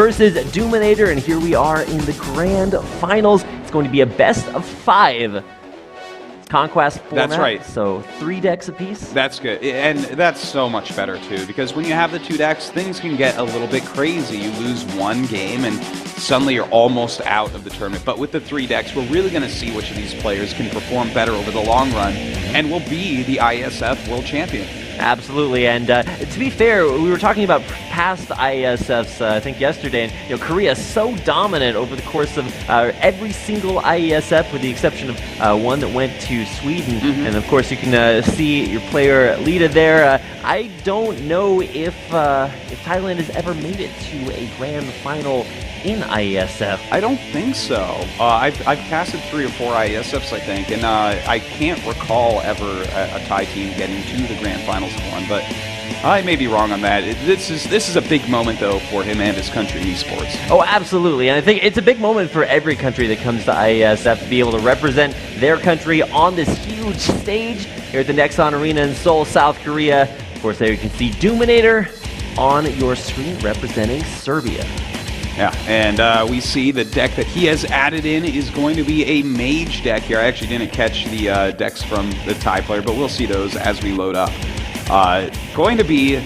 versus d00m1n80r, and here we are in the grand finals. It's going to be a best of 5 Conquest format. That's right. So 3 decks apiece. That's good, and that's so much better too, because when you have the 2 decks, things can get a little bit crazy. You lose one game and suddenly you're almost out of the tournament. But with the 3 decks, we're really going to see which of these players can perform better over the long run and will be the IESF World Champion. Absolutely, and to be fair, we were talking about past IESFs, I think yesterday, and Korea is so dominant over the course of every single IESF, with the exception of one that went to Sweden. And of course, you can see your player Ledah there. I don't know if Thailand has ever made it to a grand final in IESF. I don't think so. I've casted 3 or 4 IESFs, I think, and I can't recall ever a Thai team getting to the grand finals of one, but I may be wrong on that. This is a big moment, though, for him and his country in esports. Oh, absolutely, and I think it's a big moment for every country that comes to IESF to be able to represent their country on this huge stage here at the Nexon Arena in Seoul, South Korea. Of course, there you can see d00m1n80r on your screen representing Serbia. Yeah, and we see the deck that he has added in is going to be a mage deck here. I actually didn't catch the decks from the Thai player, but we'll see those as we load up. Going to be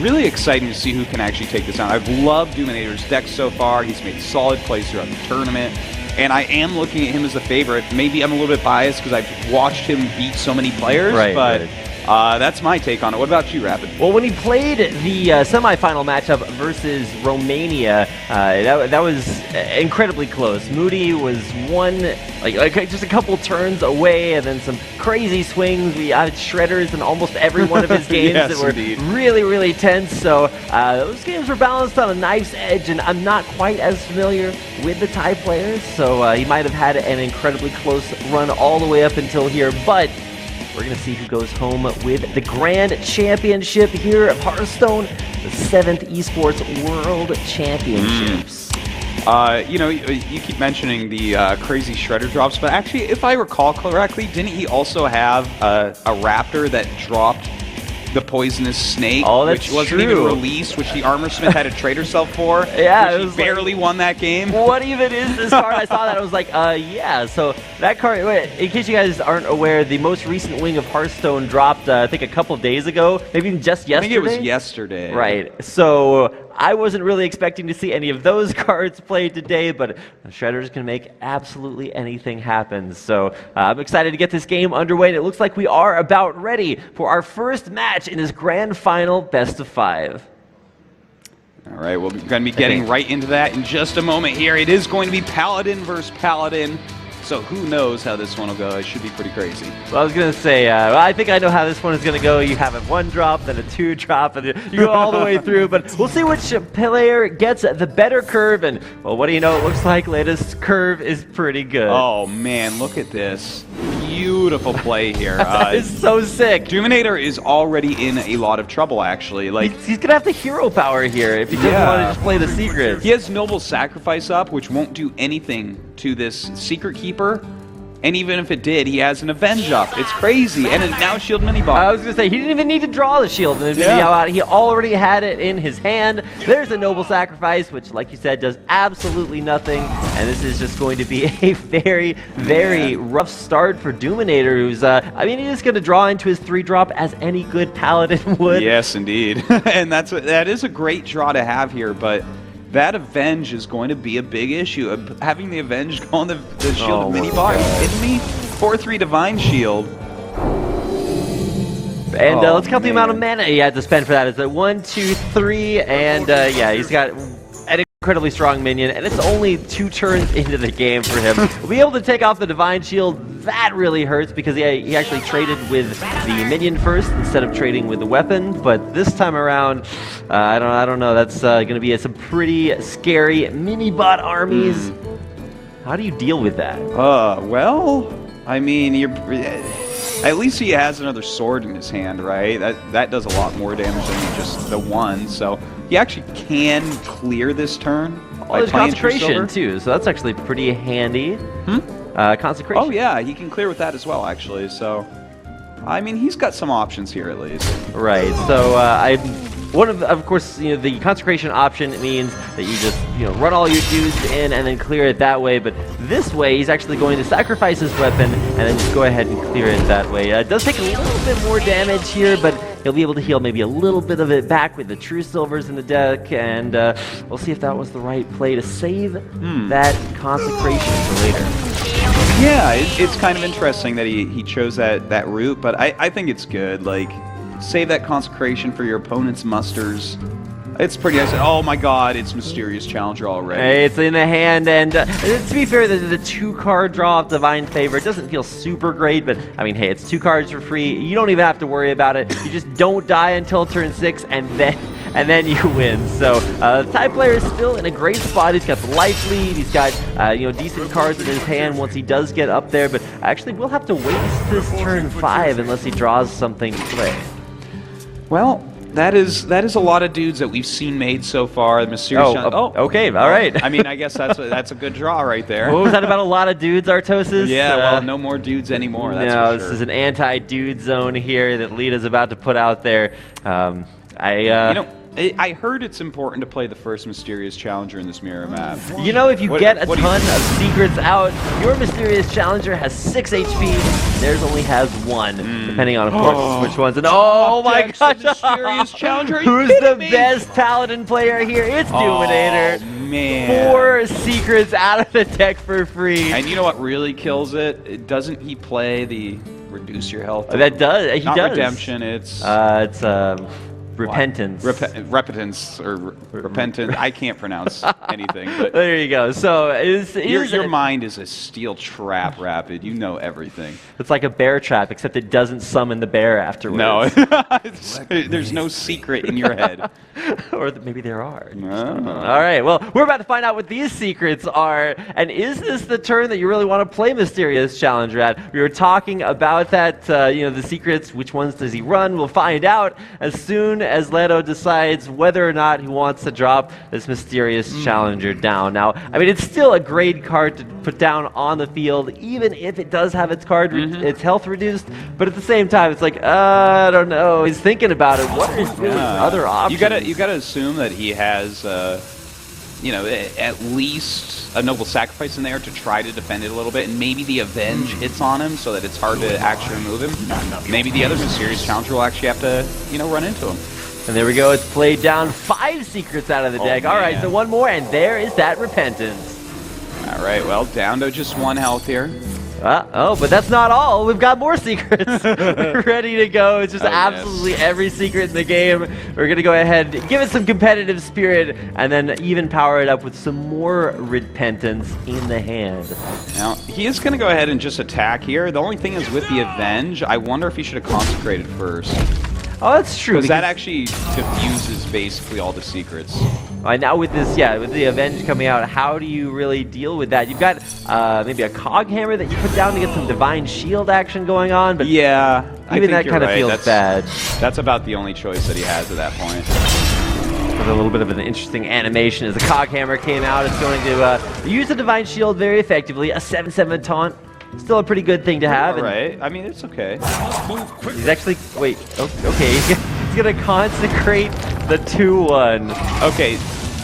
really exciting to see who can actually take this on. I've loved d00m1n80r's deck so far. He's made solid plays throughout the tournament, and I am looking at him as a favorite. Maybe I'm a little bit biased because I've watched him beat so many players, but that's my take on it. What about you, Rapid? Well, when he played the semifinal matchup versus Romania, that was incredibly close. Moody was like just a couple turns away, and then some crazy swings. We had shredders in almost every one of his games yes, that were indeed. really, really tense. So those games were balanced on a knife's edge, and I'm not quite as familiar with the Thai players, so he might have had an incredibly close run all the way up until here, but we're going to see who goes home with the Grand Championship here at Hearthstone, the 7th Esports World Championships. You know, you keep mentioning the crazy shredder drops, but actually, if I recall correctly, didn't he also have a raptor that dropped the poisonous snake, which wasn't even released, which the Armorsmith had to trade herself for? Yeah, he barely won that game. What even is this card? I saw that, I was like, yeah. So that card, in case you guys aren't aware, the most recent wing of Hearthstone dropped, I think, a couple days ago, maybe even just yesterday. I think it was yesterday. Right. So I wasn't really expecting to see any of those cards played today, but Shredders can make absolutely anything happen. So I'm excited to get this game underway, and it looks like we are about ready for our first match in this grand final best of 5. All right, we're going to be getting right into that in just a moment here. It is going to be Paladin versus Paladin. So who knows how this one will go. It should be pretty crazy. Well, I was going to say, I think I know how this one is going to go. You have a 1 drop, then a 2 drop, and you go all the way through. But we'll see which player gets the better curve. And, well, what do you know? It looks like Latest curve is pretty good. Oh, man, look at this. Beautiful play here. It's so sick. d00m1n80r is already in a lot of trouble, actually. Like he's going to have the hero power here if he doesn't want to just play the secrets. He has Noble Sacrifice up, which won't do anything to this Secret Keeper. And even if it did, he has an Avenge up. It's crazy. And now Shield Minibot. I was going to say, he didn't even need to draw the shield. He already had it in his hand. There's a Noble Sacrifice, which, like you said, does absolutely nothing. And this is just going to be a very, very rough start for d00m1n80r, who's, I mean, he's going to draw into his 3-drop as any good Paladin would. Yes, indeed. And that is a great draw to have here, but that Avenge is going to be a big issue. Having the Avenge go on the shield of Minibot, are you kidding me? 4/3 Divine Shield. And let's count the amount of mana he had to spend for that. It's a 1, 2, 3, and yeah, he's got an incredibly strong minion, and it's only 2 turns into the game for him. We'll be able to take off the Divine Shield. That really hurts because he actually traded with the minion first instead of trading with the weapon. But this time around, I don't know. That's going to be some pretty scary Minibot armies. How do you deal with that? Well, I mean, at least he has another sword in his hand, right? That does a lot more damage than just the one. So he actually can clear this turn. Oh, there's concentration too, so that's actually pretty handy. Consecration. Oh yeah, he can clear with that as well, actually. So, I mean, he's got some options here at least. Right. So I'm Of course, the consecration option means that you just, run all your dudes in and then clear it that way. But this way, he's actually going to sacrifice his weapon and then just go ahead and clear it that way. It does take a little bit more damage here, but he'll be able to heal maybe a little bit of it back with the True Silvers in the deck, and we'll see if that was the right play to save that consecration for later. Yeah, it's kind of interesting that he chose that route, but I think it's good. Like, save that consecration for your opponent's musters. It's pretty nice. Oh my god, it's Mysterious Challenger already. Hey, it's in the hand, and to be fair, the 2-card draw of Divine Favor doesn't feel super great, but I mean, hey, it's 2 cards for free. You don't even have to worry about it. You just don't die until turn 6, and then you win. So the Thai player is still in a great spot. He's got the life lead. He's got decent cards in his hand once he does get up there, but actually we'll have to waste this turn 5 unless he draws something to play. Well, that is a lot of dudes that we've seen made so far. The Mysterious okay, all right. I mean, I guess that's a good draw right there. What was that about a lot of dudes, Artosis? Yeah, well, no more dudes anymore. That's for sure. This is an anti-dude zone here that Leda's about to put out there. I heard it's important to play the first Mysterious Challenger in this mirror map. If you get a ton of secrets out, your Mysterious Challenger has 6 HP. Theirs only has 1, depending on, of course, which one's. And oh my gosh! Mysterious Challenger. Who's the best Paladin player here? It's Doominator. Oh man! 4 secrets out of the deck for free. And you know what really kills it? Doesn't he play the reduce your health? That does. He Not does. redemption. It's repentance. Repentance or repentance. I can't pronounce anything. But there you go. So your mind is a steel trap, Rapid. You know everything. It's like a bear trap, except it doesn't summon the bear afterwards. No, there's no secret in your head. Or maybe there are. All right. Well, we're about to find out what these secrets are. And is this the turn that you really want to play Mysterious Challenger at? We were talking about that. The secrets. Which ones does he run? We'll find out as soon as Ledo decides whether or not he wants to drop this Mysterious Challenger down. Now, I mean, it's still a great card to put down on the field, even if it does have its its health reduced. But at the same time, it's like, I don't know. He's thinking about it. What are his other options? You gotta assume that he has, at least a Noble Sacrifice in there to try to defend it a little bit, and maybe the Avenge hits on him so that it's hard to actually remove him. Maybe the other Mysterious Challenger will actually have to, run into him. And there we go. It's played down 5 secrets out of the deck. All right, so 1 more, and there is that Repentance. All right, well, down to just 1 health here. But that's not all. We've got more secrets ready to go. It's just absolutely every secret in the game. We're going to go ahead, give it some competitive spirit, and then even power it up with some more Repentance in the hand. Now, he is going to go ahead and just attack here. The only thing is with the Avenge, I wonder if he should have consecrated first. Oh, that's true. Because that actually diffuses basically all the secrets. Now with this, with the Avenge coming out, how do you really deal with that? You've got maybe a Cog Hammer that you put down to get some Divine Shield action going on, but yeah, even that kind of feels bad. That's about the only choice that he has at that point. With a little bit of an interesting animation as the Cog Hammer came out, it's going to use the Divine Shield very effectively. A 7/7 taunt. Still a pretty good thing to have. Right. I mean, it's okay. He's actually... Wait. Okay. He's going to consecrate the 2/1. Okay.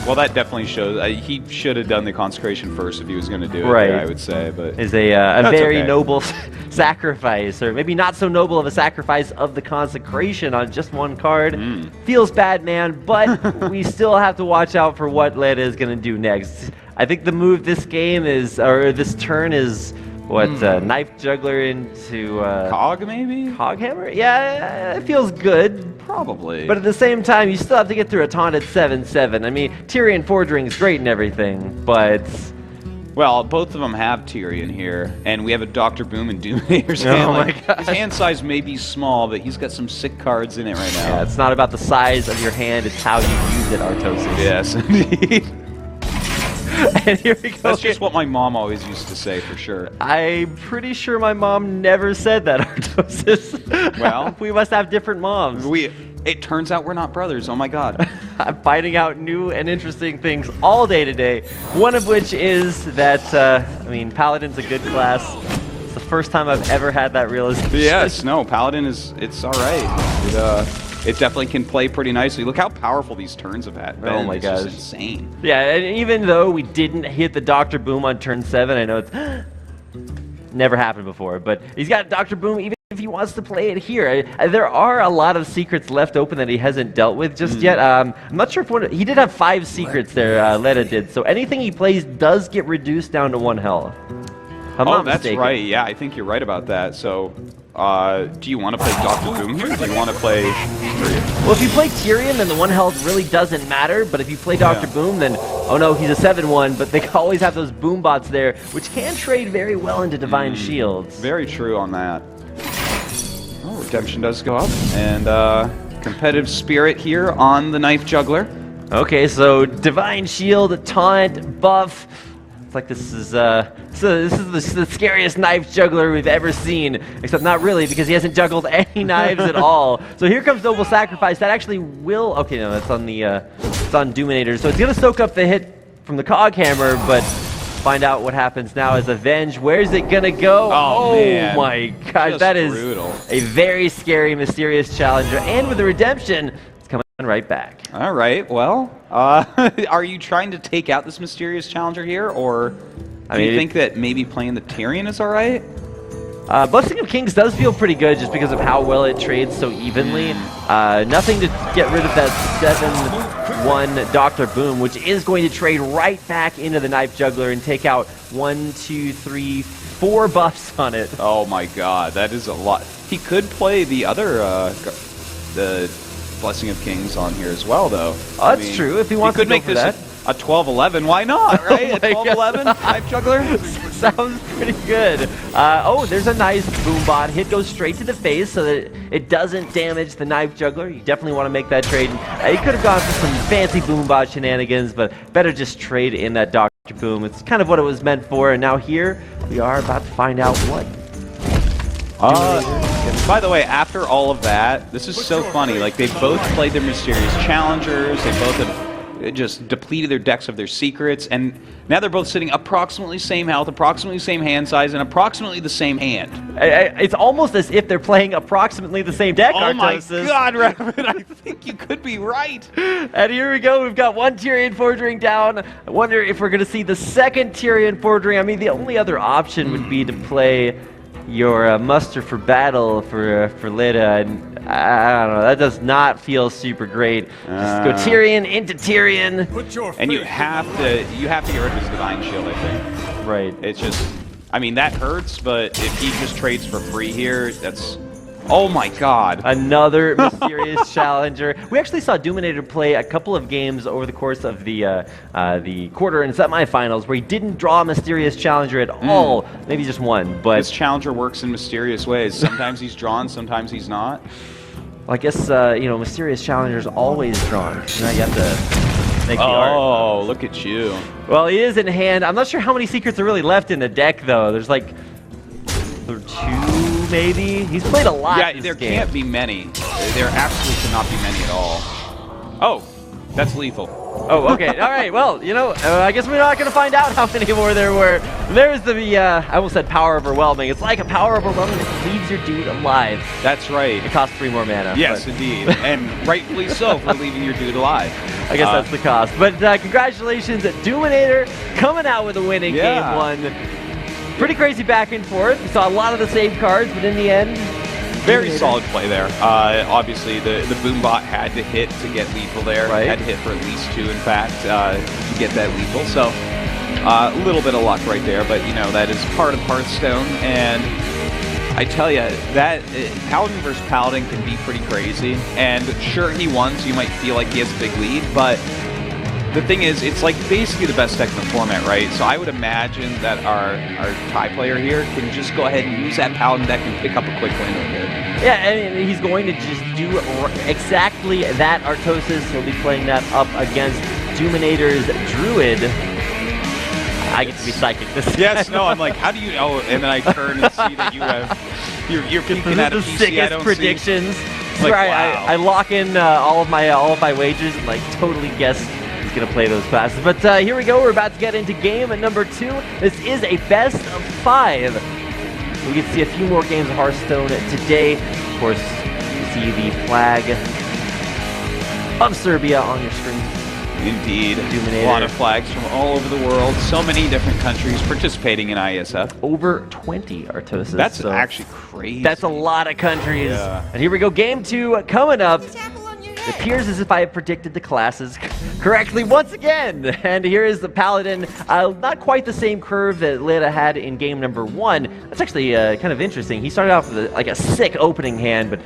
Well, that definitely shows... he should have done the consecration first if he was going to do it, right. I would say. But is a very noble sacrifice, or maybe not so noble of a sacrifice of the consecration on just 1 card. Feels bad, man, but we still have to watch out for what Leda is going to do next. I think the move this game is... Or this turn is... Knife Juggler into... Cog, maybe? Cog Hammer? Yeah, it feels good. Probably. But at the same time, you still have to get through a taunted 7/7. I mean, Tyrion Forging is great and everything, but... Well, both of them have Tyrion here, and we have a Dr. Boom and Doominator's hand. Oh my gosh. His hand size may be small, but he's got some sick cards in it right now. Yeah, it's not about the size of your hand, it's how you use it, Artosis. Yes, indeed. And here we go. That's just what my mom always used to say, for sure. I'm pretty sure my mom never said that, Artosis. Well, we must have different moms. It turns out we're not brothers. Oh my god. I'm finding out new and interesting things all day today. One of which is that, Paladin's a good class. It's the first time I've ever had that realization. Yes, no, Paladin it's all right. it definitely can play pretty nicely. Look how powerful these turns have had. Oh my gosh. It's just insane. Yeah, and even though we didn't hit the Dr. Boom on turn 7, I know it's never happened before, but he's got Dr. Boom even if he wants to play it here. There are a lot of secrets left open that he hasn't dealt with just yet. I'm not sure if he did have 5 secrets there, Ledah did, so anything he plays does get reduced down to 1 health. Oh, that's right. Yeah, I think you're right about that. So, do you want to play Dr. Boom here? Or do you want to play Tyrion? Well, if you play Tyrion, then the 1 health really doesn't matter. But if you play Dr. Boom, then, oh no, he's a 7-1. But they always have those boom bots there, which can trade very well into Divine Shields. Very true on that. Oh, Redemption does go up. And competitive spirit here on the Knife Juggler. Okay, so Divine Shield, Taunt, Buff. It's like this is the scariest Knife Juggler we've ever seen, except not really because he hasn't juggled any knives at all. So here comes Noble Sacrifice. That actually will. Okay, no, that's on the it's on Doominator. So it's gonna soak up the hit from the Cog Hammer, but find out what happens now is Avenge. Where's it gonna go? Oh man. My gosh, just that is brutal. A very scary, mysterious challenger, and with the redemption, it's coming right back. All right. Well, are you trying to take out this mysterious challenger here, or do you think that maybe playing the Tyrion is all right? Blessing of Kings does feel pretty good just because of how well it trades so evenly. Nothing to get rid of that 7-1 Dr. Boom, which is going to trade right back into the Knife Juggler and take out 1, 2, 3, 4 buffs on it. Oh my god, that is a lot. He could play the other, the Blessing of Kings on here as well, though. Oh, that's true. If he wants to could go make for this that. a 12-11. Why not, right? A 12-11 Knife Juggler? Sounds pretty good. Oh, there's a nice boom bot. Hit goes straight to the face so that it doesn't damage the Knife Juggler. You definitely want to make that trade. He could have gone for some fancy boom bot shenanigans, but better just trade in that Dr. Boom. It's kind of what it was meant for, and now here we are about to find out what. By the way, after all of that, this is so funny. Like, they both played their mysterious challengers. They both have just depleted their decks of their secrets, and now they're both sitting approximately same health, approximately same hand size, and approximately the same hand. It's almost as if they're playing approximately the same deck. Oh my Artosis. god, Rabbit, I think you could be right. And here we go. We've got 1 Tyrion forging down. I wonder if we're going to see the second Tyrion forging. I mean, the only other option would be to play your muster for battle for Ledah, and I don't know, that does not feel super great. Just go Tyrion into Tyrion. And you have to get rid of his Divine Shield, I think. Right. It's just, I mean, that hurts, but if he just trades for free here, that's, oh my god. Another mysterious challenger. We actually saw Doominator play a couple of games over the course of the quarter and semifinals where he didn't draw a mysterious challenger at all. Maybe just one, but this challenger works in mysterious ways. Sometimes he's drawn, sometimes he's not. Well, I guess you know, mysterious challengers always drawn. Now you have to make the art. Oh, look at you. Well, he is in hand. I'm not sure how many secrets are really left in the deck, though. There's like 2, maybe. He's played a lot. Yeah, this there game. can't be many. There absolutely cannot be many at all. Oh, that's lethal. Oh, okay. All right. Well, you know, I guess we're not going to find out how many more there were. There's the, I almost said power overwhelming. It's like a power overwhelming that leaves your dude alive. That's right. It costs 3 more mana. Yes, but indeed. And rightfully so for leaving your dude alive. I guess that's the cost. But congratulations, Doominator coming out with a win in Game 1. Pretty crazy back and forth. We saw a lot of the same cards, but in the end, very solid play there. Obviously, the Boombot had to hit to get lethal there. Right. Had to hit for at least 2, in fact, to get that lethal. So, a little bit of luck right there, but, you know, that is part of Hearthstone. And I tell you, that Paladin versus Paladin can be pretty crazy. And sure, he won, so you might feel like he has a big lead, but the thing is, it's like basically the best deck in the format, right? So I would imagine that our tie player here can just go ahead and use that Paladin deck and pick up a quick win with it. Yeah, and he's going to just do exactly that, Artosis. He'll be playing that up against Doominator's Druid. I get to be psychic this time. Yes, no, I'm like, how do you know? And then I turn and see that you have, you're peeking at a the PC sickest I don't predictions. see. Like, Right, wow. I lock in all of my wagers and like totally guess he's gonna play those classes. But here we go. We're about to get into game number 2. This is a best of 5. We get to see a few more games of Hearthstone today. Of course, you see the flag of Serbia on your screen. Indeed. A lot of flags from all over the world. So many different countries participating in IESF. Over 20, Artosis. That's actually crazy. That's a lot of countries. Yeah. And here we go, game 2 coming up. It appears as if I have predicted the classes correctly once again. And here is the Paladin. Not quite the same curve that Ledah had in game number 1. That's actually kind of interesting. He started off with like a sick opening hand, but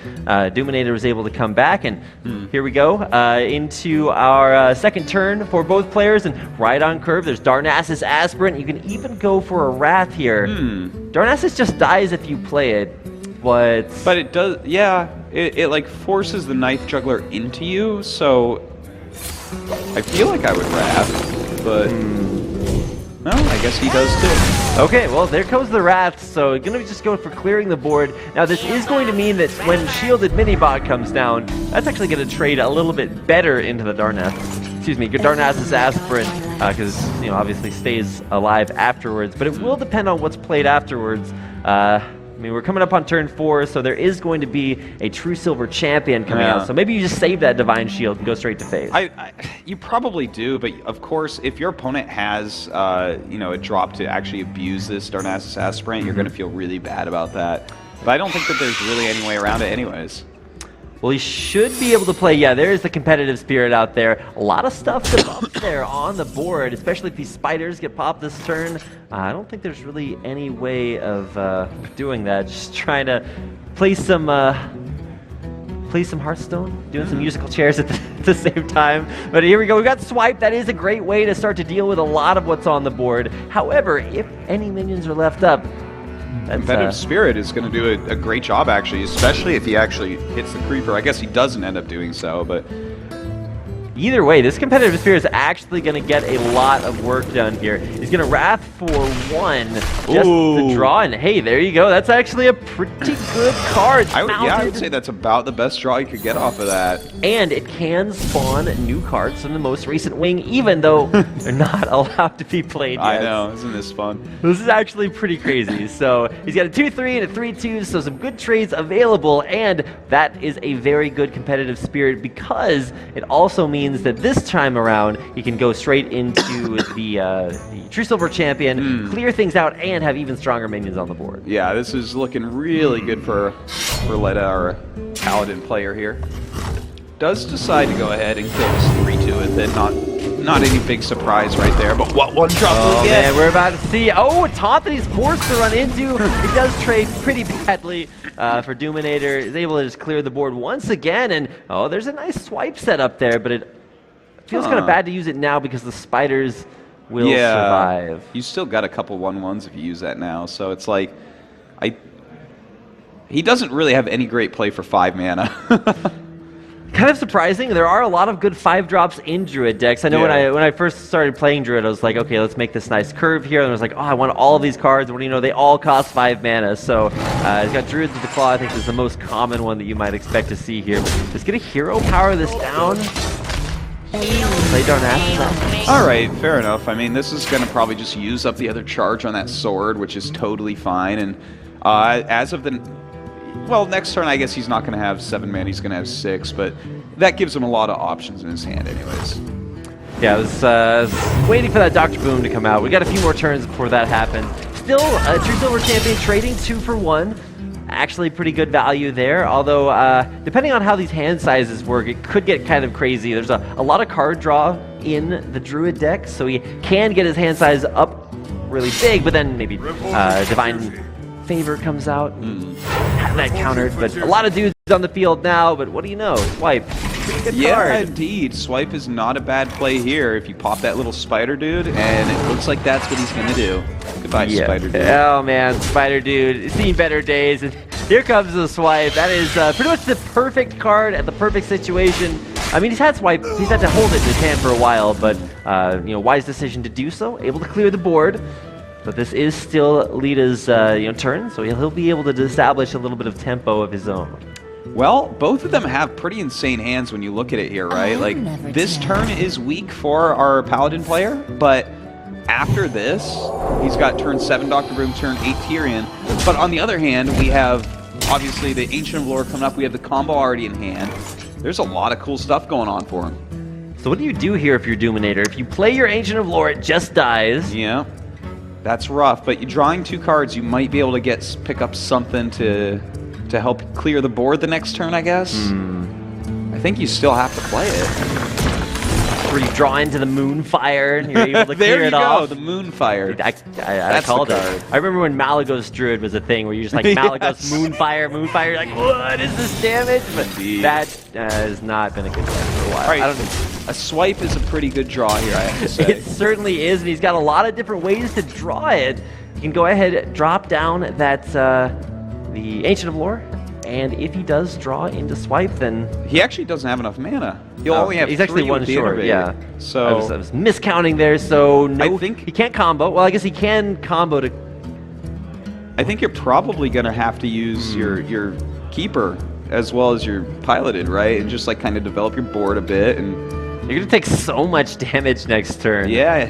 d00m1n80r was able to come back. And here we go into our second turn for both players. And right on curve, there's Darnassus Aspirant. You can even go for a Wrath here. Darnassus just dies if you play it. But it does, yeah. It like forces the Knife Juggler into you, so I feel like I would Wrath, but no, I guess he does too. Okay, well there goes the Wrath, so gonna just go for clearing the board. Now this is going to mean that when Shielded Minibot comes down, that's actually gonna trade a little bit better into the Darnassus Aspirant, because obviously stays alive afterwards, but it will depend on what's played afterwards. I mean, we're coming up on turn 4, so there is going to be a True Silver Champion coming out. So maybe you just save that Divine Shield and go straight to phase. You probably do, but of course, if your opponent has, a drop to actually abuse this Darnassus Aspirant, you're going to feel really bad about that. But I don't think that there's really any way around it anyways. Well, he should be able to play. Yeah, there is the competitive spirit out there. A lot of stuff to bump there on the board, especially if these spiders get popped this turn. I don't think there's really any way of doing that. Just trying to play some Hearthstone, doing some musical chairs at the same time. But here we go. We've got Swipe. That is a great way to start to deal with a lot of what's on the board. However, if any minions are left up, Competitive Spirit is going to do a great job, actually, especially if he actually hits the Creeper. I guess he doesn't end up doing so, but either way, this Competitive Spirit is actually going to get a lot of work done here. He's going to Wrath for 1 just to draw, and hey, there you go. That's actually a pretty good card. I would say that's about the best draw you could get off of that. And it can spawn new cards from the most recent wing, even though they're not allowed to be played yet. I know, isn't this fun? This is actually pretty crazy. So he's got a 2-3 and a 3-2, so some good trades available, and that is a very good Competitive Spirit because it also means that this time around he can go straight into the True Silver Champion, clear things out, and have even stronger minions on the board. Yeah, this is looking really good for Ledah, our Paladin player here. Does decide to go ahead and kill this 3-2 with it. Not any big surprise right there, but what one drop will get? Man, we're about to see. Oh, a taunt that he's forced to run into. He does trade pretty badly for d00m1n80r. He's able to just clear the board once again, and oh, there's a nice swipe set up there, but it feels kind of bad to use it now because the spiders will survive. You still got a couple 1/1s if you use that now, so it's like, he doesn't really have any great play for 5 mana. Kind of surprising. There are a lot of good 5-drops in Druid decks. I know when I first started playing Druid, I was like, okay, let's make this nice curve here. And I was like, oh, I want all of these cards. What do you know? They all cost 5 mana. So he's got Druids with the Claw. I think is the most common one that you might expect to see here. But let's get a hero power this down. Play Darnassus. All right, fair enough. I mean, this is going to probably just use up the other charge on that sword, which is totally fine. And as of the... Well, next turn, I guess he's not going to have 7 mana. He's going to have 6, but that gives him a lot of options in his hand anyways. Yeah, I was waiting for that Dr. Boom to come out. We got a few more turns before that happens. Still, True Silver Champion trading 2 for 1. Actually pretty good value there, although depending on how these hand sizes work, it could get kind of crazy. There's a lot of card draw in the Druid deck, so he can get his hand size up really big, but then maybe Divine Favor comes out and have that countered. But a lot of dudes on the field now, but what do you know? Swipe. Pretty good card. Indeed. Swipe is not a bad play here if you pop that little spider dude, and it looks like that's what he's going to do. Goodbye, Spider Dude. Oh, man, Spider Dude. Seen better days, and here comes the Swipe. That is pretty much the perfect card at the perfect situation. I mean, he's had Swipe. He's had to hold it in his hand for a while, but, wise decision to do so. Able to clear the board. But this is still Ledah's turn, so he'll be able to establish a little bit of tempo of his own. Well, both of them have pretty insane hands when you look at it here, right? Like, this turn is weak for our Paladin player, but after this, he's got turn 7 Dr. Boom, turn 8 Tyrion. But on the other hand, we have, obviously, the Ancient of Lore coming up. We have the combo already in hand. there's a lot of cool stuff going on for him. So what do you do here if you're Doominator? If you play your Ancient of Lore, it just dies. Yeah, that's rough. But you're drawing 2 cards, you might be able to pick up something to help clear the board the next turn, I guess. I think you still have to play it. Where you draw into the Moonfire and you're able to clear it off. There you go, the Moonfire. I called it. I remember when Malagos Druid was a thing where you're just like, Malagos, Moonfire, you're like, what is this damage? But that has not been a good card for a while. All right, I don't know. a swipe is a pretty good draw here, I have to say. It certainly is, and he's got a lot of different ways to draw it. You can go ahead, drop down that the Ancient of Lore, and if he does draw into swipe, then he actually doesn't have enough mana. He'll only have he's actually 1 short. Yeah. So I was miscounting there. So no, I think he can't combo. Well, I guess he can combo to. I think you're probably gonna have to use your keeper as well as your piloted, right? And just like kind of develop your board a bit. And you're gonna take so much damage next turn. Yeah,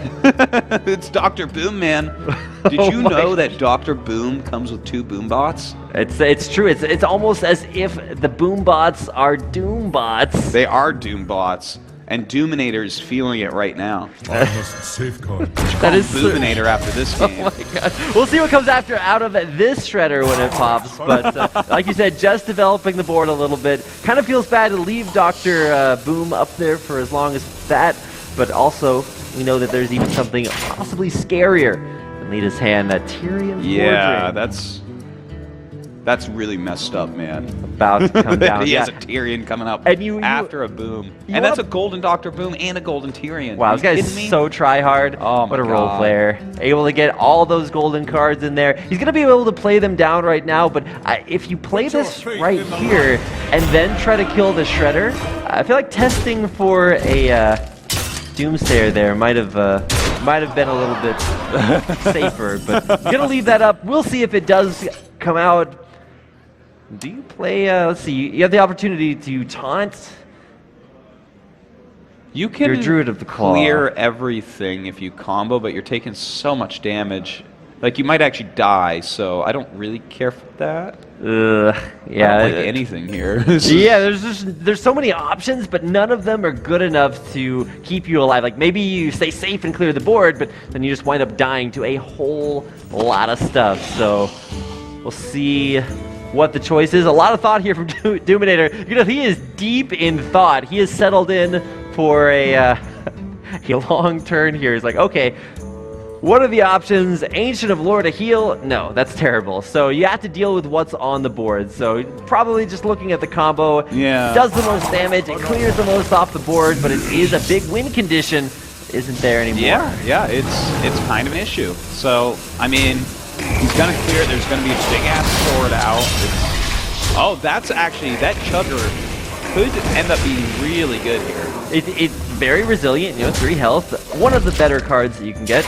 it's Dr. Boom, man. Did you know that Dr. Boom comes with 2 boom bots? It's true. It's almost as if the boom bots are doom bots. They are doom bots, and Doominator is feeling it right now. Safeguard. That is Doominator after this game. Oh my god! We'll see what comes out of this shredder when it pops. But like you said, just developing the board a little bit. Kind of feels bad to leave Dr. Boom up there for as long as that. But also, we know that there's even something possibly scarier than Leda's hand, that Tyrion. Yeah, that's really messed up, man. About to come down. He has a Tyrion coming up after a boom. And that's a golden Dr. Boom and a golden Tyrion. Wow, this guy's so try-hard. Oh, what a role player. Able to get all those golden cards in there. He's going to be able to play them down right now, but if you play this right here and then try to kill the Shredder, I feel like testing for a Doomsayer there might have been a little bit safer, but I'm going to leave that up. We'll see if it does come out. Do you play, let's see, you have the opportunity to taunt. You can your Druid of the Claw. Clear everything if you combo, but you're taking so much damage. Like, you might actually die, so I don't really care for that. Yeah. I don't like anything here. Yeah, there's so many options, but none of them are good enough to keep you alive. Like, maybe you stay safe and clear the board, but then you just wind up dying to a whole lot of stuff. So, we'll see what the choice is. A lot of thought here from Doominator. You know, he is deep in thought. He has settled in for a long turn here. He's like, okay, what are the options? Ancient of Lore to heal? No, that's terrible. So you have to deal with what's on the board. So probably just looking at the combo. Yeah. Does the most damage. It clears the most off the board, but it is a big win condition. Isn't there anymore? Yeah, it's kind of an issue. So, I mean, he's gonna clear it. There's gonna be a big ass sword out. Oh, that's actually, that Chugger could end up being really good here. It's very resilient, you know, 3 health. One of the better cards that you can get.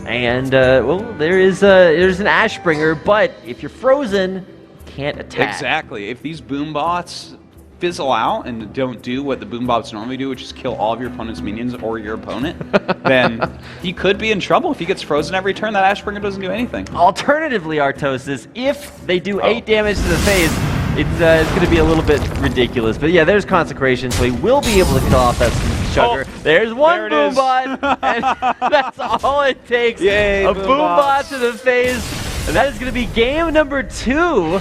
And, well, there's an Ashbringer, but if you're frozen, you can't attack. Exactly. If these boom bots fizzle out and don't do what the boom bots normally do, which is kill all of your opponent's minions or your opponent, then he could be in trouble if he gets frozen every turn. That Ashbringer doesn't do anything. Alternatively, Artosis, if they do 8 damage to the face, it's going to be a little bit ridiculous. But yeah, there's Consecration, so he will be able to kill off that Chugger. There's one boom bot, and that's all it takes. Yay, a boom bot to the face, and that is going to be game number 2.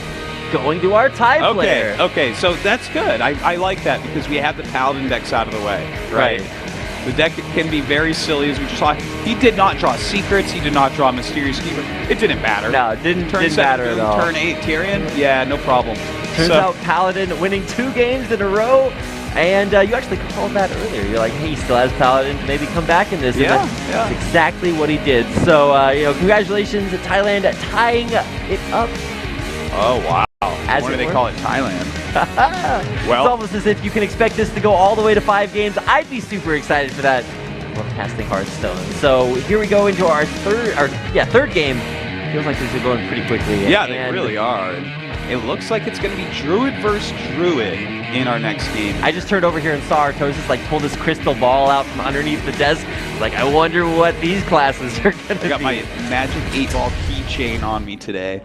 Going to our tie player. Okay, so that's good. I like that because we have the Paladin decks out of the way. Right. The deck can be very silly, as we just saw. He did not draw Secrets. He did not draw Mysterious Keeper. It didn't matter. No, it didn't matter at all. Turn 8 Tyrion? Yeah, no problem. Turns out Paladin winning 2 games in a row. And you actually called that earlier. You're like, hey, he still has Paladin to maybe come back in this. Yeah, and that's exactly what he did. So, you know, congratulations to Thailand tying it up. Oh, wow. As Why do they call it Thailand? Well, it's almost as if you can expect this to go all the way to 5 games. I'd be super excited for that. We're casting Hearthstone. So here we go into our third game. Feels like these are going pretty quickly. Yeah, they really are. It looks like it's going to be Druid versus Druid in our next game. I just turned over here and saw Artosis like pull this crystal ball out from underneath the desk. Like, I wonder what these classes are going to be. I got my Magic 8-Ball keychain on me today.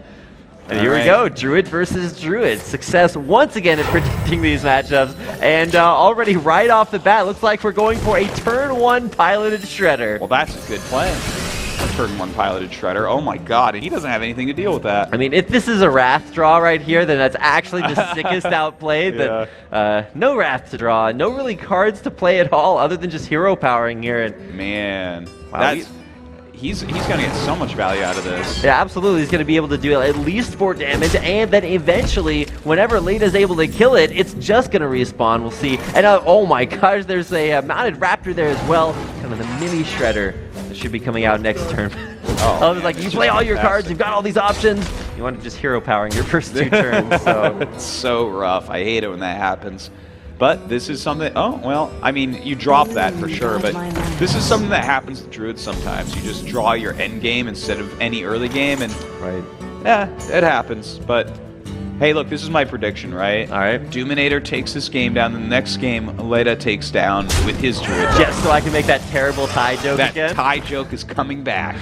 And here we go, Druid versus Druid. Success once again at predicting these matchups. And already right off the bat, looks like we're going for a turn 1 piloted Shredder. Well, that's a good play. A turn 1 piloted Shredder. Oh my god, and he doesn't have anything to deal with that. I mean, if this is a Wrath draw right here, then that's actually the sickest outplayed. Yeah. But no Wrath to draw, no really cards to play at all other than just hero powering here. And man, wow, he's going to get so much value out of this. yeah, absolutely. He's going to be able to do at least 4 damage, and then eventually, whenever Leida's able to kill it, it's just going to respawn. We'll see. And oh my gosh, there's a mounted Raptor there as well. Kind of the mini Shredder that should be coming out next turn. I was like, you play all your cards, you've got all these options. You want to just hero powering your first 2 turns. So it's so rough. I hate it when that happens. But this is something, oh, well, I mean, you drop that for sure, but this is something that happens to Druids sometimes. You just draw your end game instead of any early game, and yeah, it happens. But hey, look, this is my prediction, right? All right. d00m1n80r takes this game down. The next game, Ledah takes down with his Druid. Just so I can make that terrible tie joke again. That tie joke is coming back.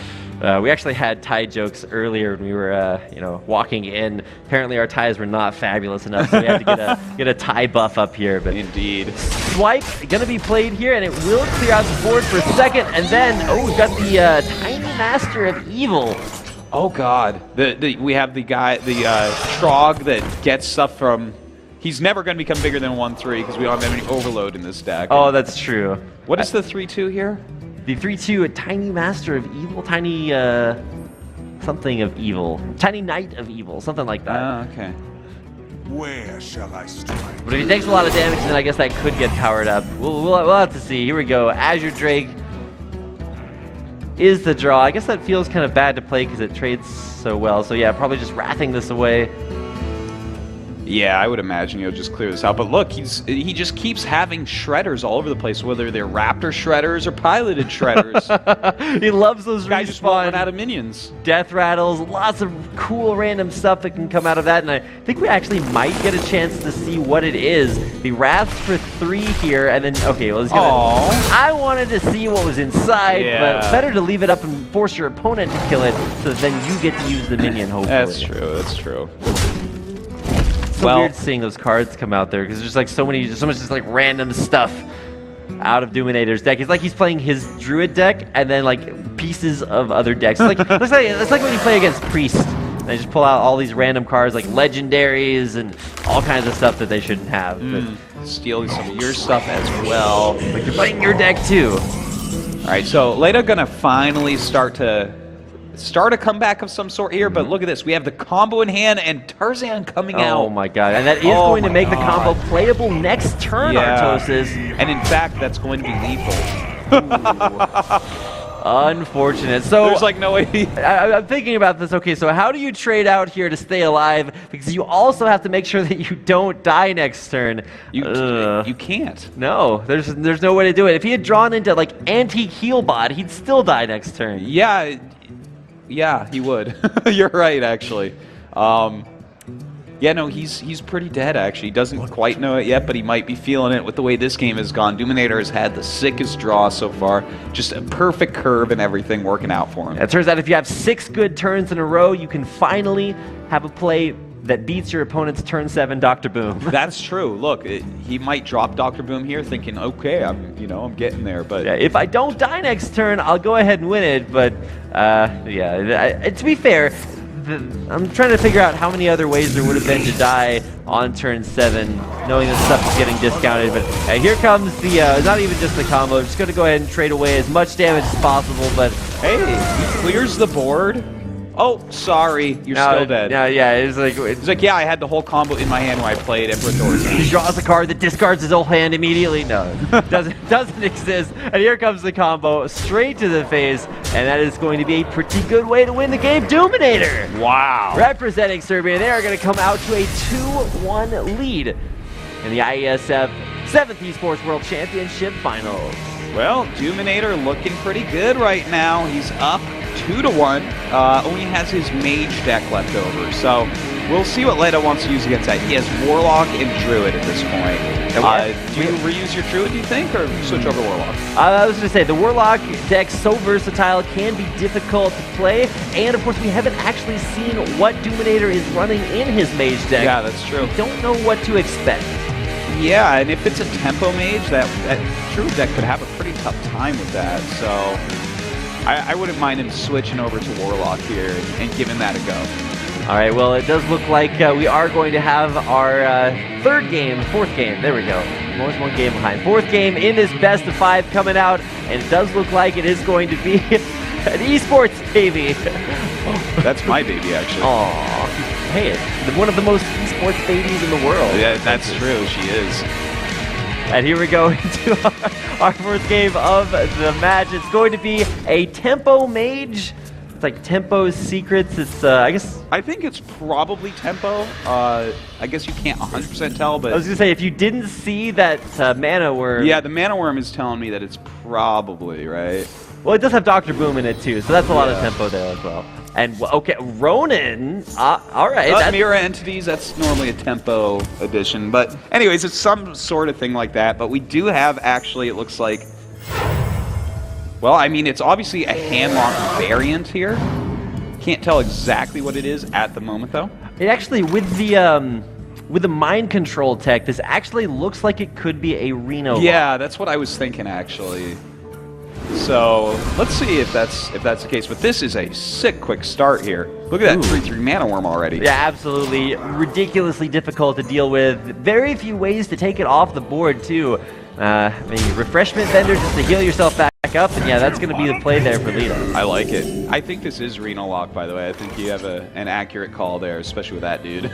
We actually had tie jokes earlier when we were, walking in. Apparently our ties were not fabulous enough, so we had to get a tie buff up here. But indeed. Swipe gonna be played here, and it will clear out the board for a second, and then we've got the Tiny Master of Evil. Oh god, we have the guy, the Trog that gets stuff from. He's never going to become bigger than 1/3 because we don't have any overload in this deck. Oh, that's true. What is the 3/2 here? The 3/2, a Tiny Master of Evil, Tiny something of Evil, Tiny Knight of Evil, something like that. Oh, okay. Where shall I strike? But if he takes a lot of damage, then I guess that could get powered up. We'll have to see. Here we go. Azure Drake is the draw. I guess that feels kind of bad to play because it trades so well. So yeah, probably just wrathing this away. Yeah, I would imagine he'll just clear this out. But look, he just keeps having shredders all over the place, whether they're Raptor shredders or piloted shredders. He loves those Guy just won't run respawn out of minions. death rattles, lots of cool random stuff that can come out of that, and I think we actually might get a chance to see what it is. The Wraths for 3 here, and then, okay, well, I wanted to see what was inside, but better to leave it up and force your opponent to kill it, so that then you get to use the minion, hopefully. That's true, that's true. It's so weird seeing those cards come out there, because there's like so much just like random stuff out of d00m1n80r's deck. It's like he's playing his Druid deck, and then like pieces of other decks. It's like when you play against Priest. They just pull out all these random cards like legendaries and all kinds of stuff that they shouldn't have. But stealing some of your stuff as well. like you're playing your deck too. All right, so Ledah gonna finally start a comeback of some sort here, but look at this. We have the combo in hand and Tarzan coming out. Oh my god, and that is going to make the combo playable next turn, Artosis. And in fact, that's going to be lethal. Unfortunate. So there's like no way. I'm thinking about this. Okay, so how do you trade out here to stay alive? Because you also have to make sure that you don't die next turn. You can't. No, there's no way to do it. If he had drawn into like antique heal bot, he'd still die next turn. Yeah, he would. You're right, actually. Yeah, no, he's pretty dead, actually. He doesn't quite know it yet, but he might be feeling it with the way this game has gone. d00m1n80r has had the sickest draw so far. Just a perfect curve and everything working out for him. It turns out if you have 6 good turns in a row, you can finally have a play that beats your opponent's turn 7 Dr. Boom. That's true. Look, he might drop Dr. Boom here thinking, okay, I'm getting there, but... Yeah, if I don't die next turn, I'll go ahead and win it, but to be fair, I'm trying to figure out how many other ways there would have been to die on turn 7, knowing that stuff is getting discounted, but here comes the, not even just the combo, just going to go ahead and trade away as much damage as possible, but... Hey, he clears the board. Oh, sorry, you're still dead. Yeah, it's like, yeah, I had the whole combo in my hand when I played Emperor Thor's. He draws a card that discards his whole hand immediately. No, doesn't exist. And here comes the combo straight to the face, and that is going to be a pretty good way to win the game. d00m1n80r. Wow. Representing Serbia, they are going to come out to a 2-1 lead in the IESF 7th Esports World Championship Finals. Well, d00m1n80r looking pretty good right now. He's up 2-1. Only has his mage deck left over. So We'll see what Leda wants to use against that. He has Warlock and Druid at this point. Do you reuse your Druid, do you think, or switch over to Warlock? I was going to say, the Warlock deck, so versatile, can be difficult to play, and of course we haven't actually seen what Doominator is running in his Mage deck. Yeah, that's true. We don't know what to expect. Yeah, and if it's a Tempo Mage, that Druid deck could have a pretty tough time with that, so I wouldn't mind him switching over to Warlock here and giving that a go. All right, well, it does look like we are going to have our fourth game, there we go. Almost one game behind. Fourth game in this best of 5 coming out, and it does look like it is going to be an EsportsTV. That's my baby, actually. Aww. Hey, it's one of the most esports babies in the world. Yeah, that's true, she is. And here we go into our fourth game of the match. It's going to be a Tempo Mage. It's like Tempo's Secrets. It's, I think it's probably Tempo. I guess you can't 100% tell, but... I was going to say, if you didn't see that Mana Worm... Yeah, the Mana Worm is telling me that it's probably, right? Well, it does have Dr. Boom in it, too, so that's a lot of tempo there as well. And, okay, Ronin, all right. Mirror Entities, that's normally a Tempo edition. But anyways, it's some sort of thing like that. But we do have, actually, it looks like... Well, I mean, it's obviously a hand-locked variant here. Can't tell exactly what it is at the moment, though. It actually, with the mind control tech, this actually looks like it could be a Reno. Yeah, that's what I was thinking, actually. So let's see if that's the case. But this is a sick quick start here. Look at that 3/3 Mana Worm already. Yeah, absolutely. Ridiculously difficult to deal with. Very few ways to take it off the board, too. I mean, Refreshment Vendor just to heal yourself back up, and yeah, that's going to be the play there for Leda. I like it. I think this is Reno Lock, by the way. I think you have an accurate call there, especially with that dude.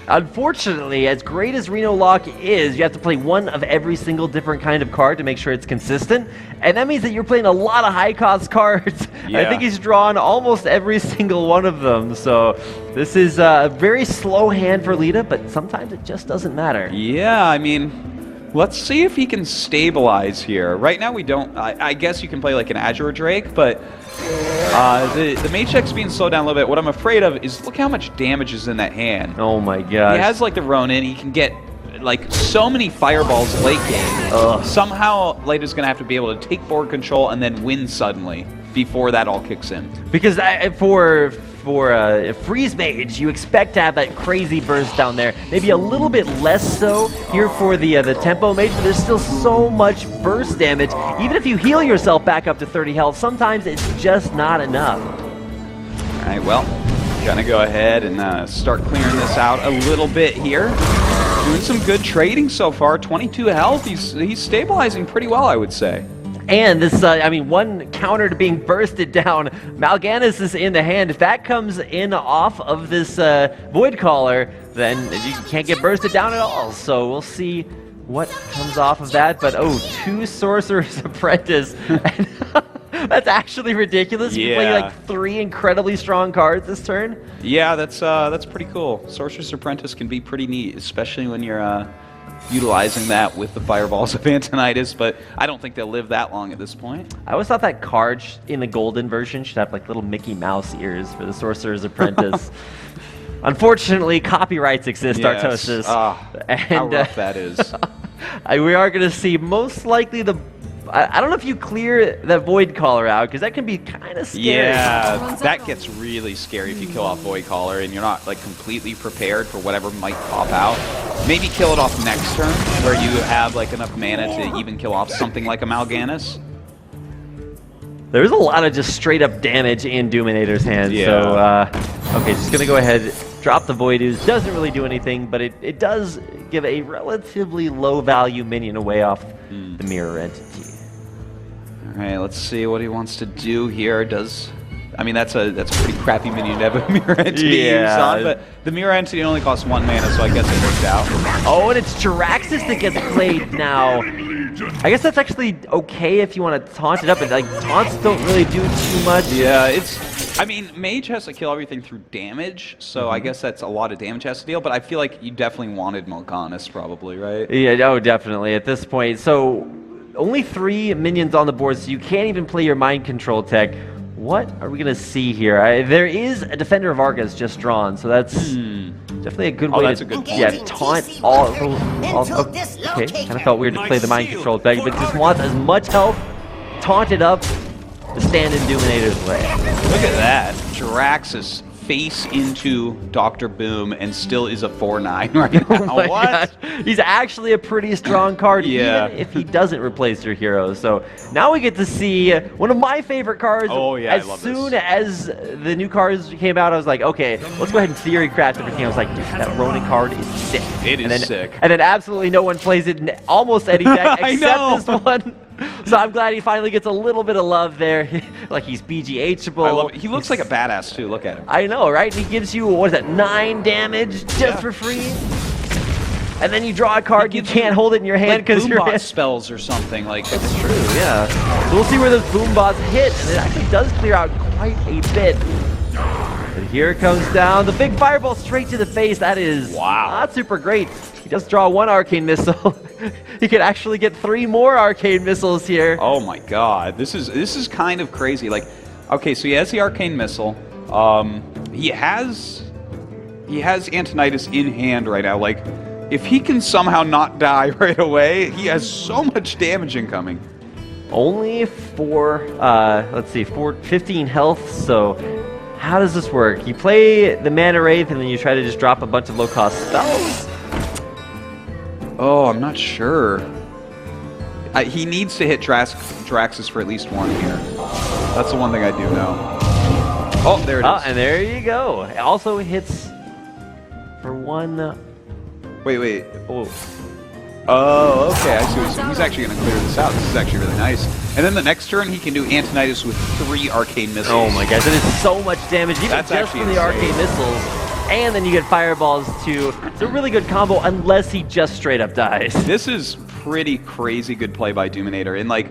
Unfortunately, as great as Reno Lock is, you have to play one of every single different kind of card to make sure it's consistent, and that means that you're playing a lot of high-cost cards. Yeah. I think he's drawn almost every single one of them, so this is a very slow hand for Leda, but sometimes it just doesn't matter. Yeah, I mean... Let's see if he can stabilize here. Right now we don't... I guess you can play like an Azure Drake, but the Mage deck's being slowed down a little bit. What I'm afraid of is look how much damage is in that hand. Oh my god. He has like the Ronin. He can get like so many fireballs late game. Ugh. Somehow Leda's going to have to be able to take board control and then win suddenly before that all kicks in. Because for a Freeze Mage, you expect to have that crazy burst down there. Maybe a little bit less so here for the Tempo Mage, but there's still so much burst damage. Even if you heal yourself back up to 30 health, sometimes it's just not enough. All right, well, gonna go ahead and start clearing this out a little bit here. Doing some good trading so far. 22 health. He's stabilizing pretty well, I would say. And this, I mean, one counter to being bursted down. Mal'Ganis is in the hand. If that comes in off of this Void Caller, then you can't get bursted down at all. So we'll see what comes off of that. But, oh, 2 Sorcerer's Apprentice. That's actually ridiculous. You play like 3 incredibly strong cards this turn. Yeah, that's pretty cool. Sorcerer's Apprentice can be pretty neat, especially when you're utilizing that with the Fireballs of Antonidas, but I don't think they'll live that long at this point. I always thought that card in the golden version should have like little Mickey Mouse ears for the Sorcerer's Apprentice. Unfortunately, copyrights exist, Artosis. And how rough that is. We are going to see most likely the... I don't know if you clear that Void Caller out, because that can be kind of scary. Yeah, that gets really scary if you kill off Void Caller and you're not like completely prepared for whatever might pop out. Maybe kill it off next turn, where you have like enough mana to even kill off something like a Mal'Ganis. There's a lot of just straight up damage in Doominator's hands. Yeah. So, okay, just gonna go ahead, drop the Void Ooze. Doesn't really do anything, but it does give a relatively low value minion away off the Mirror Entity. All right, let's see what he wants to do here. I mean, that's a pretty crappy minion to have a Mirror Entity use on, but the Mirror Entity only costs 1 mana, so I guess it worked out. Oh, and it's Jiraxxus that gets played now. I guess that's actually okay if you want to taunt it up, but like taunts don't really do too much. Yeah, I mean, Mage has to kill everything through damage, so I guess that's a lot of damage has to deal, but I feel like you definitely wanted Mal'Ganis probably, right? Yeah, oh, definitely at this point. So only 3 minions on the board, so you can't even play your mind control tech. What are we going to see here? There is a Defender of Argus just drawn, so that's Definitely a good Oh, way that's to a good point. taunt all okay, kind of felt weird to play the mind control bag, but just wants as much health taunted up to stand in Doominator's way. Look at that. Draxus face into Dr. Boom and still is a 4-9 right now. Oh my What? gosh. He's actually a pretty strong card, Yeah. even if he doesn't replace your hero. So now we get to see one of my favorite cards. Oh, yeah, I As love soon this. as the new cards came out, I was like, okay, let's go ahead and theory craft everything. I was like, dude, that Ronin card is sick. It is and then, sick. And then absolutely no one plays it in almost any deck I except know. this one. So I'm glad he finally gets a little bit of love there. Like he's BGHable. I love it. He looks like a badass too. Look at him. I know, right? And he gives you, what is that, 9 damage just for free? And then you draw a card, you can't hold it in your hand because your Boombot hand... spells or something like. That's true, yeah. So we'll see where those boom bots hit, and it actually does clear out quite a bit. And here it comes down, the big fireball straight to the face. That is not super great. He does draw 1 arcane missile. He could actually get 3 more arcane missiles here. Oh my god, this is kind of crazy. Like, okay, so he has the arcane missile. He has Antonidas in hand right now. Like, if he can somehow not die right away, he has so much damage incoming. Only for, let's see, 15 health, so how does this work? You play the Mana Wraith and then you try to just drop a bunch of low-cost spells? Oh, I'm not sure. He needs to hit Draxus for at least 1 here. That's the one thing I do know. Oh, there it is. And there you go. It also hits for 1... Wait. Oh. Oh, okay. I see what he's saying. He's actually going to clear this out. This is actually really nice. And then the next turn, he can do Antonidas with 3 arcane missiles. Oh my gosh, that is so much damage, even That's just actually from the insane. arcane missiles. And then you get fireballs too. It's a really good combo unless he just straight up dies. This is pretty crazy good play by Doominator. And like,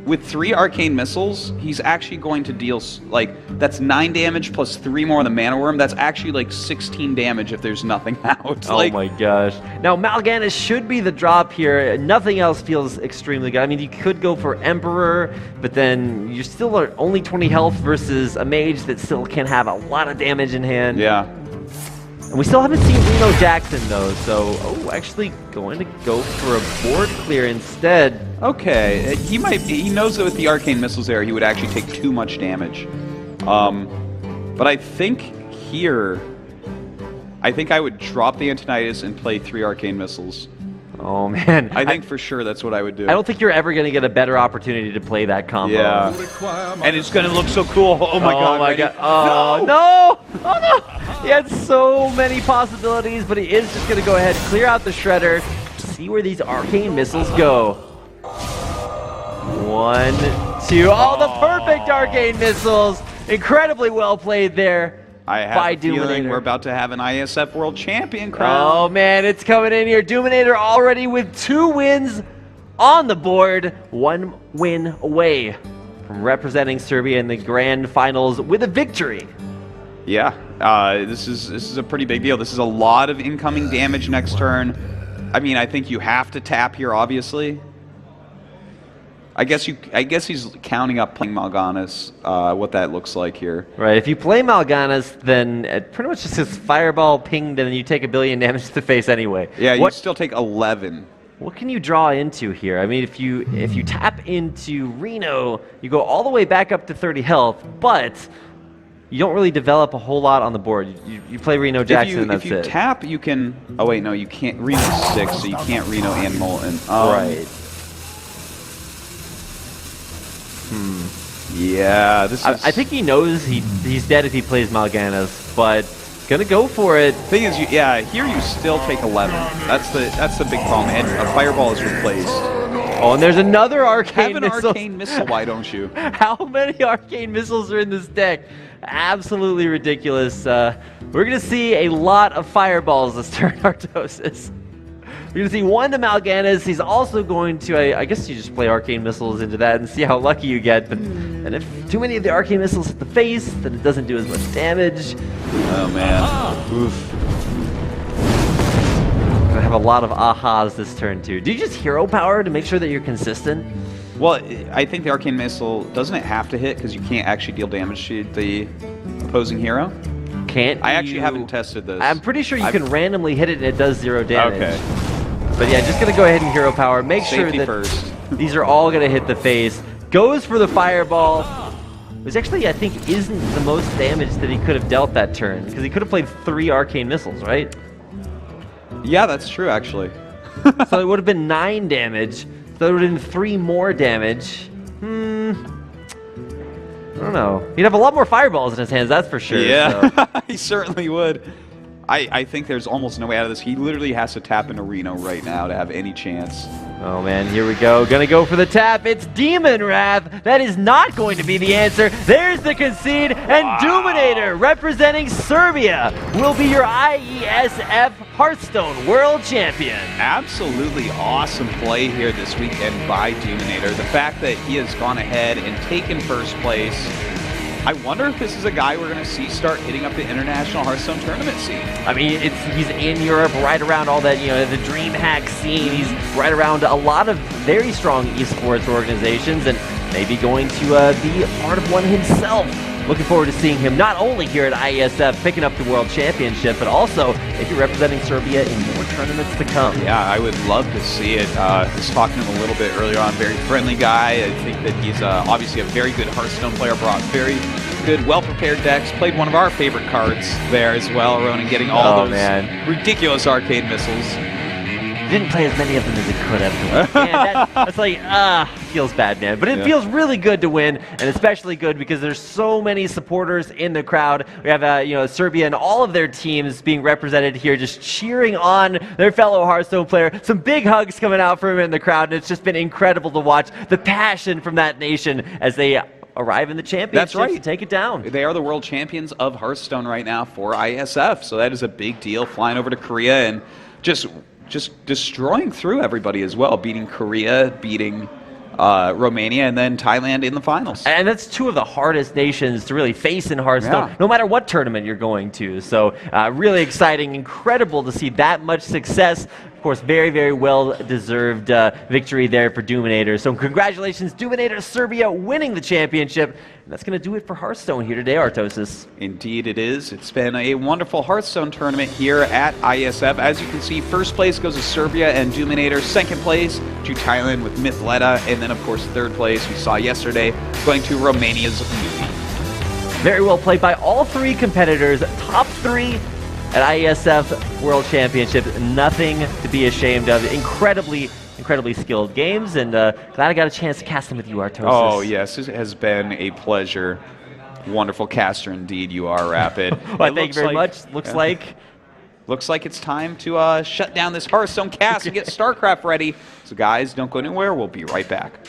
with 3 arcane missiles, he's actually going to deal, like, that's 9 damage plus 3 more on the Mana Worm. That's actually like 16 damage if there's nothing out. Oh Like, my gosh. Now, Mal'Ganis should be the drop here. Nothing else feels extremely good. I mean, you could go for Emperor, but then you still are only 20 health versus a mage that still can have a lot of damage in hand. yeah. And we still haven't seen Reno Jackson, though, so... Oh, actually going to go for a board clear instead. Okay, he knows that with the arcane missiles there, he would actually take too much damage. But I think here, I think I would drop the Antonidas and play 3 arcane missiles. Oh, man. I think for sure that's what I would do. I don't think you're ever going to get a better opportunity to play that combo. Yeah. And it's going to look so cool. Oh my god. Oh my ready? god. Oh, no! Oh, no! He had so many possibilities, but he is just going to go ahead, clear out the Shredder, see where these arcane missiles go. 1, 2. Oh, the perfect arcane missiles! Incredibly well played there. I have by a feeling Doominator. we're about to have an IESF World Champion crown. Oh man, it's coming in here. Doominator already with 2 wins on the board. 1 win away from representing Serbia in the grand finals with a victory. Yeah, this is a pretty big deal. This is a lot of incoming damage next turn. I mean, I think you have to tap here, obviously. I guess he's counting up playing Mal'Ganis, what that looks like here. Right, if you play Mal'Ganis, then it pretty much just says fireball pinged and then you take 1 billion damage to the face anyway. Yeah, you still take 11. What can you draw into here? I mean, if you tap into Reno, you go all the way back up to 30 health, but you don't really develop a whole lot on the board. You play Reno Jackson, and that's if you it. tap, you can... Oh wait, no, you can't. Reno's 6, so you can't Reno and Molten. Right. Yeah, this is... I think he knows he's dead if he plays Mal'Ganis, but gonna go for it. Thing is, here you still take 11. That's the big problem. And a fireball is replaced. Oh, and there's another arcane Have an missile. arcane missile, why don't you? How many arcane missiles are in this deck? Absolutely ridiculous. We're gonna see a lot of fireballs this turn, Artosis. We're going to see 1 to Mal'Ganis. He's also going to, I guess you just play arcane missiles into that and see how lucky you get. But and if too many of the arcane missiles hit the face, then it doesn't do as much damage. Oh man. Oof. Gonna have a lot of ahas this turn too. Do you just hero power to make sure that you're consistent? Well, I think the arcane missile, doesn't it have to hit because you can't actually deal damage to the opposing hero? Can't I actually you- haven't tested this. I'm pretty sure you can randomly hit it and it does 0 damage. Okay. But yeah, just going to go ahead and hero power. Make Safety sure that first. these are all going to hit the face. Goes for the fireball. Which actually, I think, isn't the most damage that he could have dealt that turn. Because he could have played 3 arcane missiles, right? Yeah, that's true, actually. So it would have been 9 damage. So it would have been 3 more damage. I don't know. He'd have a lot more fireballs in his hands, that's for sure. Yeah, So. he certainly would. I think there's almost no way out of this. He literally has to tap into Reno right now to have any chance. Oh man, here we go. Gonna go for the tap. It's Demon Wrath. That is not going to be the answer. There's the concede, and Dominator, representing Serbia, will be your IESF Hearthstone World Champion. Absolutely awesome play here this weekend by Dominator. The fact that he has gone ahead and taken first place. I wonder if this is a guy we're going to see start hitting up the international Hearthstone tournament scene. I mean, he's in Europe, right around all that, the DreamHack scene. He's right around a lot of very strong esports organizations, and maybe going to be part of one himself. Looking forward to seeing him not only here at IESF picking up the World Championship, but also if you're representing Serbia in more tournaments to come. Yeah, I would love to see it. I was talking to him a little bit earlier on. Very friendly guy. I think that he's obviously a very good Hearthstone player. Brought very good, well-prepared decks. Played one of our favorite cards there as well, Ronan, getting all those ridiculous arcade missiles. Didn't play as many of them as it could have. Man, that's like, feels bad, man. But it feels really good to win, and especially good because there's so many supporters in the crowd. We have, Serbia and all of their teams being represented here, just cheering on their fellow Hearthstone player. Some big hugs coming out from him in the crowd, and it's just been incredible to watch the passion from that nation as they arrive in the championship. That's right. To take it down. They are the world champions of Hearthstone right now for ISF, so that is a big deal. Flying over to Korea and just destroying through everybody as well, beating Korea, beating Romania, and then Thailand in the finals. And that's 2 of the hardest nations to really face in Hearthstone, no matter what tournament you're going to. So really exciting, incredible to see that much success. Of course, very, very well-deserved victory there for Dominator. So congratulations, Dominator Serbia, winning the championship. And that's going to do it for Hearthstone here today, Artosis. Indeed it is. It's been a wonderful Hearthstone tournament here at ISF. As you can see, first place goes to Serbia and Dominator. Second place to Thailand with MiTH.Ledah. And then, of course, third place we saw yesterday going to Romania's MiTH. Very well played by all 3 competitors. Top 3 at IESF World Championship. Nothing to be ashamed of. Incredibly skilled games, and glad I got a chance to cast them with you, Artosis. Oh, yes. It has been a pleasure. Wonderful caster indeed you are, Rapid. Well, thank you very much. Looks like it's time to shut down this Hearthstone cast and get StarCraft ready. So guys, don't go anywhere. We'll be right back.